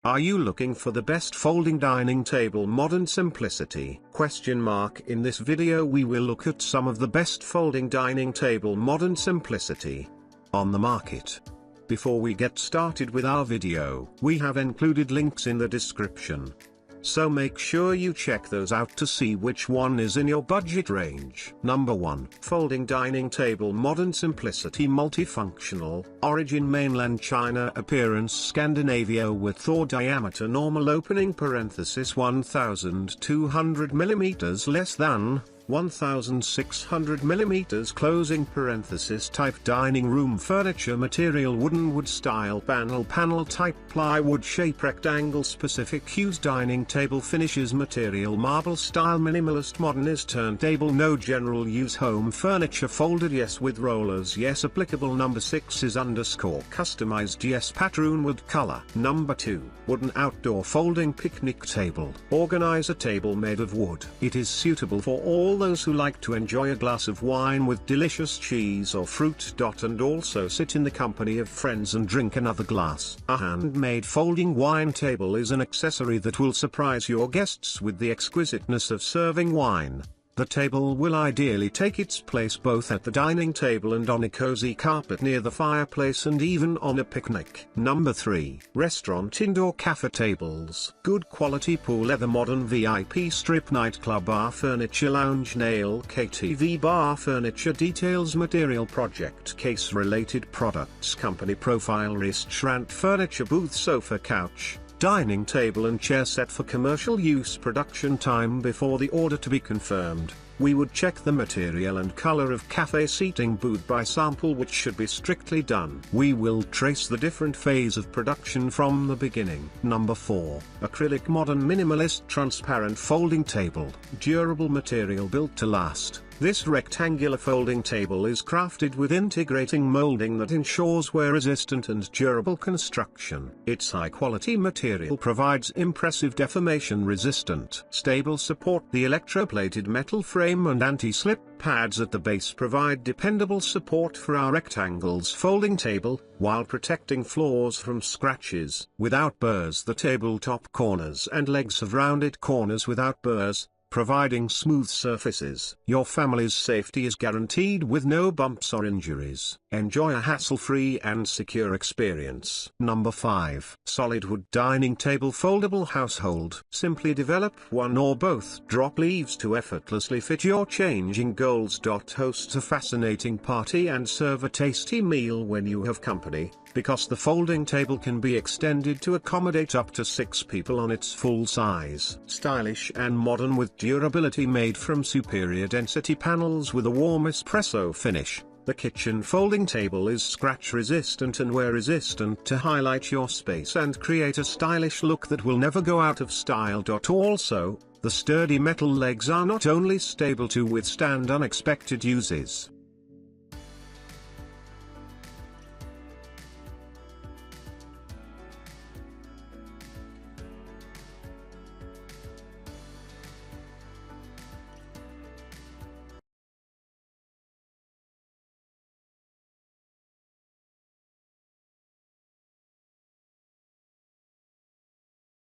Are you looking for the best folding dining table modern simplicity? In this video we will look at some of the best folding dining table modern simplicity on the market. Before we get started with our video, we have included links in the description. So make sure you check those out to see which one is in your budget range. Number 1. Folding Dining Table Modern Simplicity Multifunctional. Origin Mainland China. Appearance Scandinavia. Width or diameter normal opening parenthesis 1200 mm less than 1600 mm closing parenthesis. Type dining room furniture material wooden wood style panel type plywood shape rectangle specific use dining table finishes material marble style minimalist modernist turntable no general use home furniture folded yes with rollers yes applicable. Number 6 is customized yes pattern wood color. Number 2 wooden outdoor folding picnic table. Organize a table made of wood. It is suitable for all those who like to enjoy a glass of wine with delicious cheese or fruit. And also sit in the company of friends and drink another glass. A handmade folding wine table is an accessory that will surprise your guests with the exquisiteness of serving wine. The table will ideally take its place both at the dining table and on a cozy carpet near the fireplace and even on a picnic. Number 3. Restaurant Indoor Cafe Tables. Good quality pool leather modern VIP strip nightclub bar furniture lounge nail KTV bar furniture details material project case related products company profile restaurant furniture booth sofa couch dining table and chair set for commercial use. Production time before the order to be confirmed. We would check the material and color of cafe seating booth by sample, which should be strictly done. We will trace the different phase of production from the beginning. Number 4. Acrylic modern minimalist transparent folding table. Durable material built to last. This rectangular folding table is crafted with integrating molding that ensures wear-resistant and durable construction. Its high-quality material provides impressive deformation-resistant, stable support. The electroplated metal frame and anti-slip pads at the base provide dependable support for our rectangles folding table, while protecting floors from scratches. Without burrs, the tabletop corners and legs have rounded corners without burrs, providing smooth surfaces. Your family's safety is guaranteed with no bumps or injuries. Enjoy a hassle-free and secure experience. Number 5. Solid wood dining table foldable household. Simply develop one or both drop leaves to effortlessly fit your changing goals. Host a fascinating party and serve a tasty meal when you have company, because the folding table can be extended to accommodate up to 6 people on its full size. Stylish and modern with durability made from superior density panels with a warm espresso finish. The kitchen folding table is scratch resistant and wear resistant to highlight your space and create a stylish look that will never go out of style. Also, the sturdy metal legs are not only stable to withstand unexpected uses,